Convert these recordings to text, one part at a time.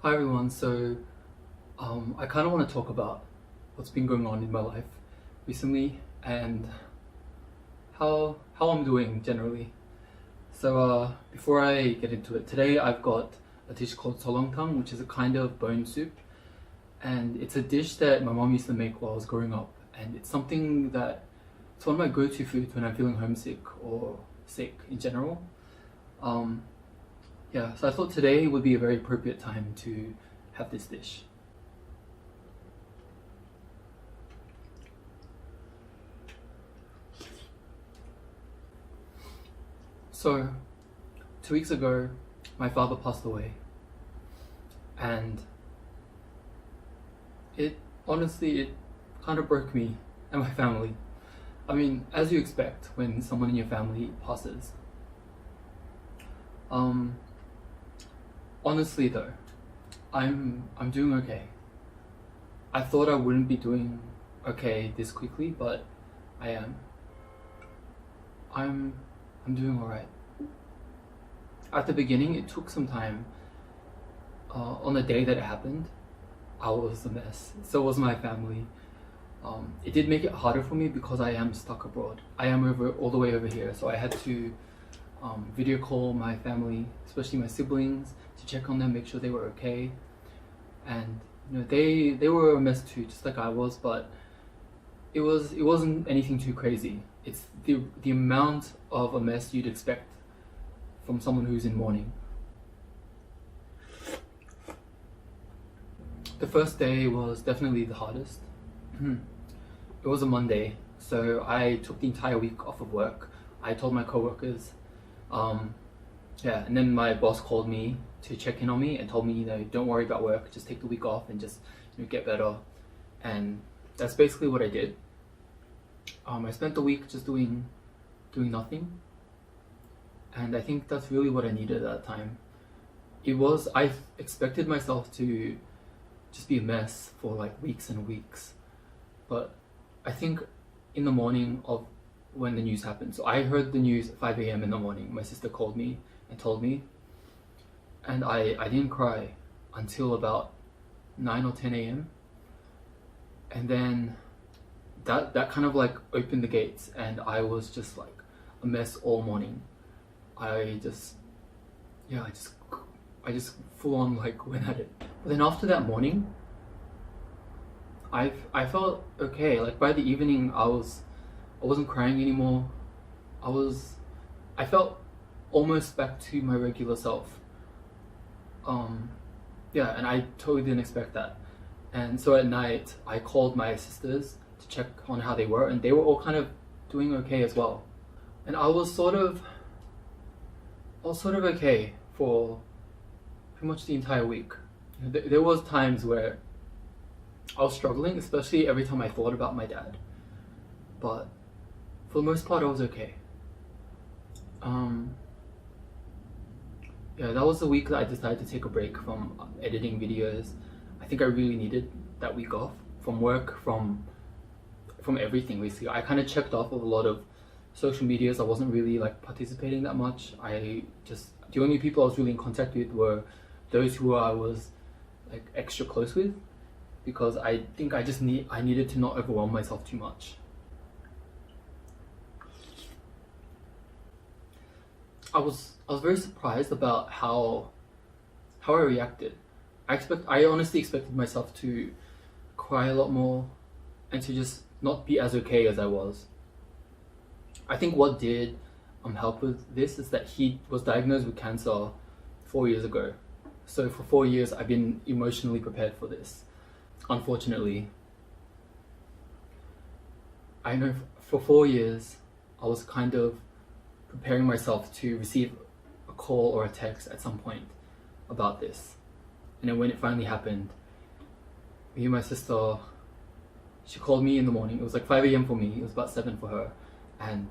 Hi everyone. I kind of want to talk about what's been going on in my life recently and how I'm doing generally. Before I get into it, today I've got a dish called solongtang, which is a kind of bone soup, and it's a dish that my mom used to make while I was growing up, and it's one of my go-to foods when I'm feeling homesick or sick in general. Um, so I thought today would be a very appropriate time to have this dish. So, 2 weeks ago, my father passed away, and it kind of broke me and my family. I mean, as you expect when someone in your family passes. Um, Honestly though, I'm doing okay. I thought I wouldn't be doing okay this quickly, but I am. I'm I'm doing alright. At the beginning, it took some time. On the day that it happened, I was a mess. So was my family. It did make it harder for me because I am stuck abroad. I am all the way over here, so I had to video call my family, especially my siblings, to check on them, make sure they were okay. And they were a mess too, just like I was, but it wasn't anything too crazy. It's the amount of a mess you'd expect from someone who's in mourning. The first day was definitely the hardest. It was a Monday, so I took the entire week off of work. I told my coworkers, and then my boss called me to check in on me and told me, don't worry about work, just take the week off and just get better. And that's basically what I did. I spent the week just doing nothing, and I think that's really what I needed at that time. I expected myself to just be a mess for like weeks and weeks, but I think in the morning of when the news happened, so I heard the news at 5 a.m. in the morning. My sister called me and told me, and I didn't cry until about 9 or 10 a.m. and then that kind of like opened the gates, and I was just like a mess all morning. I just yeah I just full on like went at it. But then after that morning, I felt okay. Like by the evening, I wasn't crying anymore. I felt almost back to my regular self. And I totally didn't expect that. And so at night, I called my sisters to check on how they were, and they were all kind of doing okay as well. And I was sort of okay for pretty much the entire week. There was times where I was struggling, especially every time I thought about my dad. But for the most part, I was okay. That was the week that I decided to take a break from editing videos. I think I really needed that week off from work, from everything basically. I kind of checked off of a lot of social medias. I wasn't really like participating that much. The only people I was really in contact with were those who I was like extra close with, because I think I needed to not overwhelm myself too much. I was very surprised about how I reacted. I honestly expected myself to cry a lot more and to just not be as okay as I was. I think what did help with this is that he was diagnosed with cancer 4 years ago. So for 4 years, I've been emotionally prepared for this. Unfortunately, I know for 4 years, I was kind of preparing myself to receive a call or a text at some point about this. And then when it finally happened, me and my sister, she called me in the morning. It was like 5 a.m. for me. It was about 7 for her. And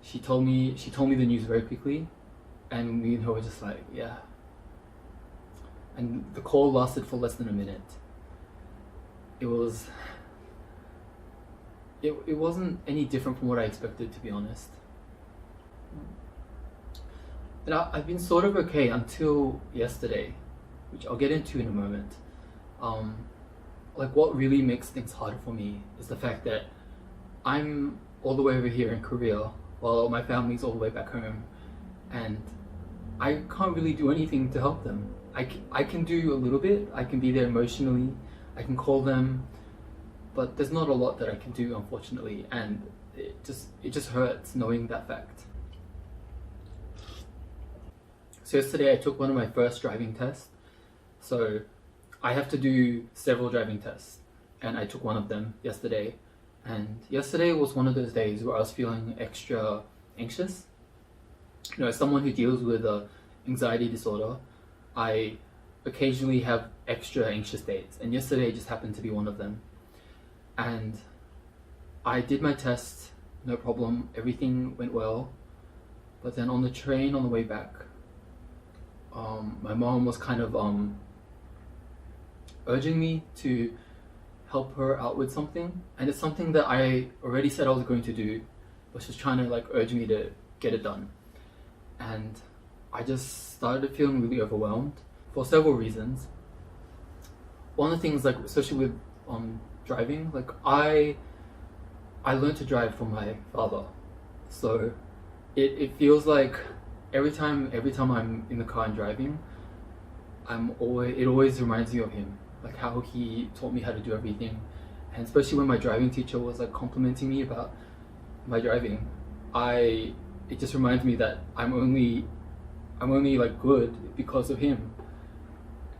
she told me the news very quickly. And me and her were just like, yeah. And the call lasted for less than a minute. It wasn't any different from what I expected, to be honest. And I've been sort of okay until yesterday. which I'll get into in a moment. Um, like what really makes things harder for me is the fact that I'm all the way over here in Korea while my family's all the way back home, and I can't really do anything to help them. I can do a little bit. I can be there emotionally. I can call them, but there's not a lot that I can do, unfortunately, and it just hurts knowing that fact. So yesterday I took one of my first driving tests. So I have to do several driving tests, and I took one of them yesterday. And yesterday was one of those days where I was feeling extra anxious. You know, as someone who deals with a anxiety disorder, I occasionally have extra anxious days, and yesterday just happened to be one of them. And I did my test, no problem, everything went well. But then on the train on the way back, my mom was kind of urging me to help her out with something, and it's something that I already said I was going to do, but she's trying to like urge me to get it done. And I just started feeling really overwhelmed for several reasons. One of the things, like especially with driving, like I learned to drive from my father, so it feels like every time I'm in the car and driving, it always reminds me of him, like how he taught me how to do everything. And especially when my driving teacher was like complimenting me about my driving, it just reminds me that I'm only like good because of him.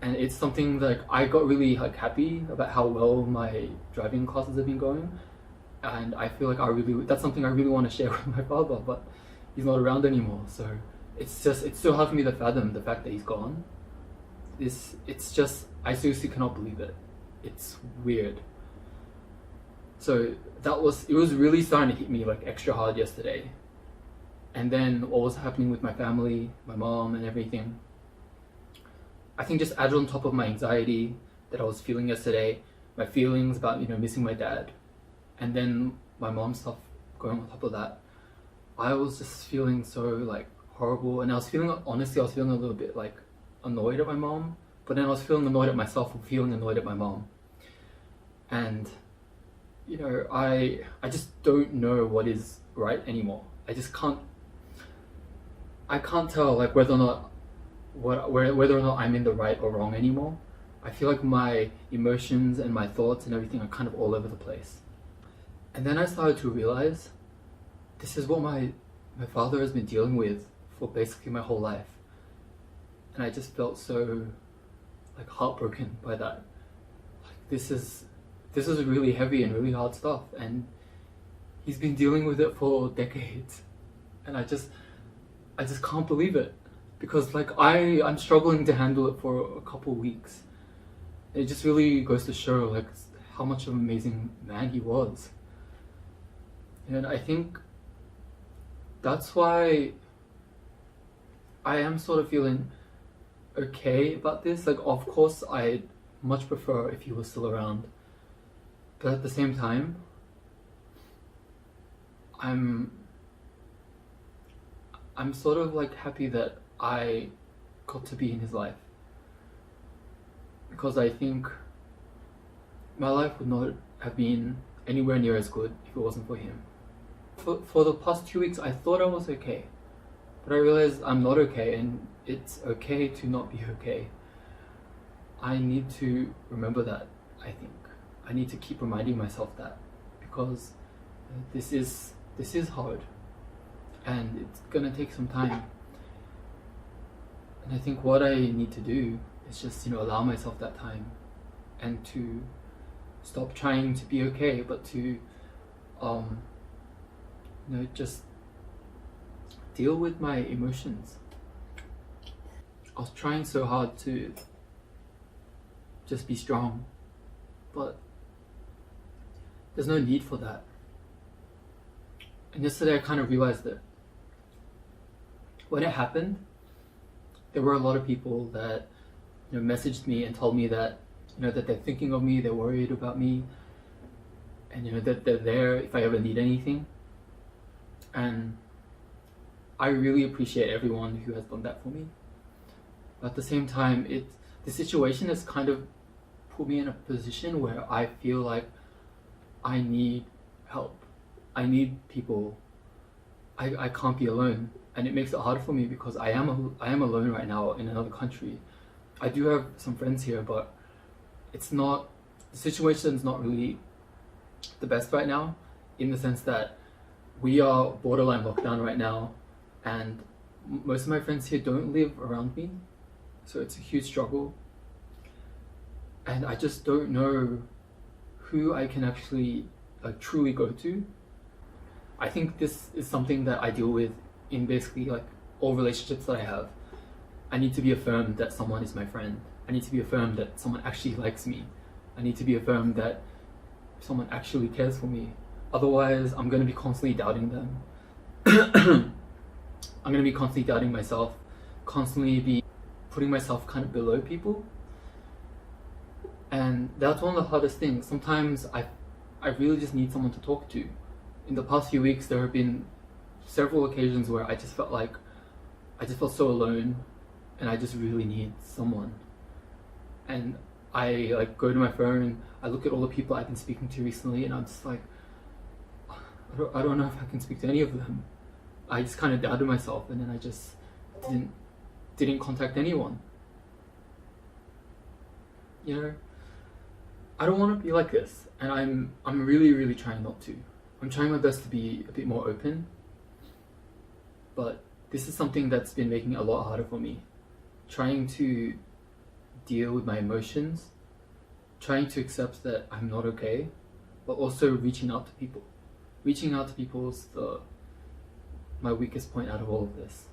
And it's something that, like, I got really like happy about how well my driving classes have been going, and I feel like that's something I really want to share with my father, but he's not around anymore. So it's so hard for me to fathom the fact that he's gone. It's just, I seriously cannot believe it. It's weird. So it was really starting to hit me like extra hard yesterday. And then what was happening with my family, my mom and everything, I think just added on top of my anxiety that I was feeling yesterday, my feelings about, you know, missing my dad, and then my mom's stuff going on top of that, I was just feeling so like horrible. And honestly, I was feeling a little bit like annoyed at my mom, but then I was feeling annoyed at myself for feeling annoyed at my mom. And you know, I just don't know what is right anymore. I can't tell like whether or not I'm in the right or wrong anymore. I feel like my emotions and my thoughts and everything are kind of all over the place. And then I started to realize this is what my father has been dealing with for basically my whole life. And I just felt so like heartbroken by that. Like this is really heavy and really hard stuff, and he's been dealing with it for decades. And I just can't believe it, because like I'm struggling to handle it for a couple of weeks. It just really goes to show like how much of an amazing man he was. And I think that's why I am sort of feeling okay about this. Like, of course, I'd much prefer if he was still around, but at the same time, I'm sort of like happy that I got to be in his life, because I think my life would not have been anywhere near as good if it wasn't for him. For the past 2 weeks, I thought I was okay, but I realized I'm not okay, and it's okay to not be okay. I need to remember that. I think I need to keep reminding myself that, because this is hard, and it's gonna take some time. And I think what I need to do is just, you know, allow myself that time, and to stop trying to be okay, but to you know, just deal with my emotions. I was trying so hard to just be strong, but there's no need for that. And yesterday I kind of realized that when it happened, there were a lot of people that, you know, messaged me and told me that, you know, that they're thinking of me, they're worried about me, and you know, that they're there if I ever need anything. And I really appreciate everyone who has done that for me. But at the same time, the situation has kind of put me in a position where I feel like I need help. I need people. I can't be alone, and it makes it hard for me because I am alone right now in another country. I do have some friends here, but it's not, the situation's not really the best right now, in the sense that we are borderline lockdown right now, and most of my friends here don't live around me, so it's a huge struggle, and I just don't know who I can actually like truly go to. I think this is something that I deal with in basically like all relationships that I have. I need to be affirmed that someone is my friend. I need to be affirmed that someone actually likes me. I need to be affirmed that someone actually cares for me. Otherwise, I'm going to be constantly doubting them. I'm going to be constantly doubting myself, constantly be putting myself kind of below people. And that's one of the hardest things. Sometimes I really just need someone to talk to. In the past few weeks, there have been several occasions where I just felt so alone, and I just really need someone. And I like go to my phone, I look at all the people I've been speaking to recently, and I'm just like, I don't know if I can speak to any of them. I just kind of doubted myself, and then I just didn't contact anyone. You know, I don't want to be like this, and I'm really trying not to. I'm trying my best to be a bit more open, but this is something that's been making it a lot harder for me. Trying to deal with my emotions, trying to accept that I'm not okay, but also reaching out to people. Reaching out to people is my weakest point out of all of this.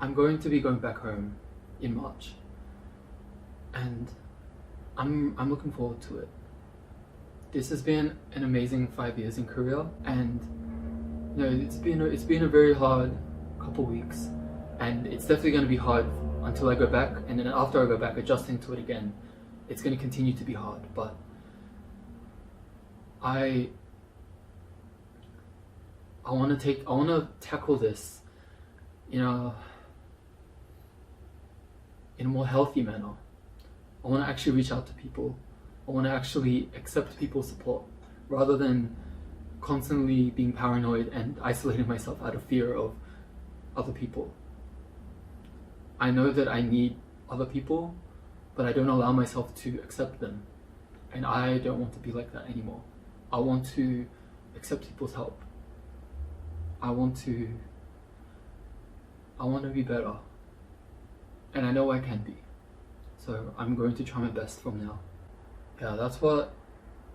I'm going to be going back home in March, and I'm looking forward to it. This has been an amazing 5 years in Korea, and you know, it's been a very hard couple weeks, and it's definitely going to be hard until I go back, and then after I go back, adjusting to it again, it's going to continue to be hard. But I want to tackle this, you know, in a more healthy manner. I want to actually reach out to people. I want to actually accept people's support rather than constantly being paranoid and isolating myself out of fear of other people. I know that I need other people, but I don't allow myself to accept them. And I don't want to be like that anymore. I want to accept people's help. I want to be better. And I know I can be. So I'm going to try my best from now. Yeah, that's what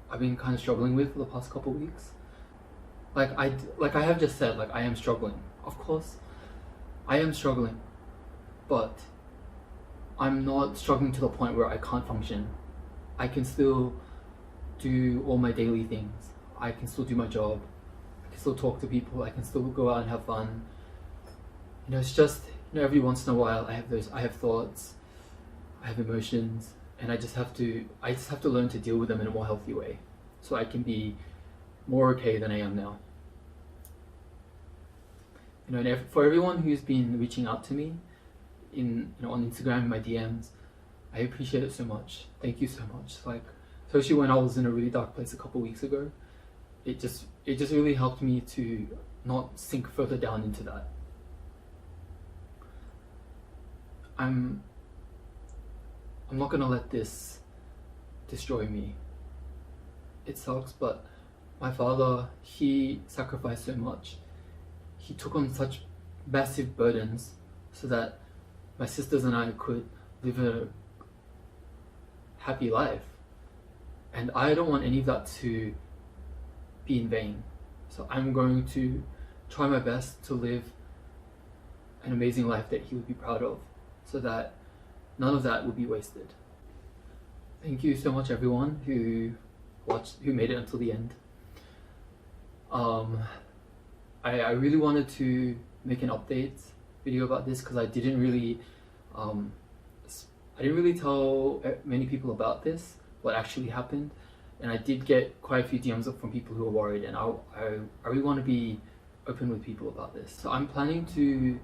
I've been kind of struggling with for the past couple of weeks. Like I have just said, like I am struggling. Of course, I am struggling, but I'm not struggling to the point where I can't function. I can still do all my daily things. I can still do my job. I can still talk to people. I can still go out and have fun. You know, it's just, you know, every once in a while I have thoughts, I have emotions, and I just have to learn to deal with them in a more healthy way, so I can be more okay than I am now. You know, and for everyone who's been reaching out to me on Instagram in my DMs, I appreciate it so much. Thank you so much. Like, especially when I was in a really dark place a couple of weeks ago, it just really helped me to not sink further down into that. I'm not gonna let this destroy me. It sucks, but my father, he sacrificed so much. He took on such massive burdens so that my sisters and I could live a happy life. And I don't want any of that to be in vain. So I'm going to try my best to live an amazing life that he would be proud of, so that none of that would be wasted. Thank you so much, everyone who made it until the end. I really wanted to make an update video about this because I didn't really tell many people about this, what actually happened, and I did get quite a few DMs from people who are worried, and I really want to be open with people about this. So I'm planning to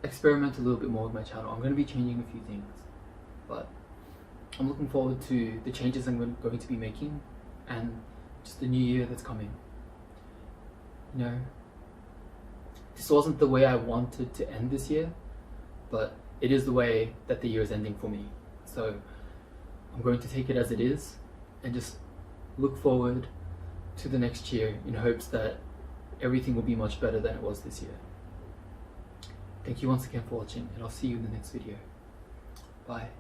experiment a little bit more with my channel. I'm going to be changing a few things. but I'm looking forward to the changes I'm going to be making and just the new year that's coming. You know, this wasn't the way I wanted to end this year, but it is the way that the year is ending for me. So I'm going to take it as it is and just look forward to the next year in hopes that everything will be much better than it was this year. Thank you once again for watching, and I'll see you in the next video. Bye.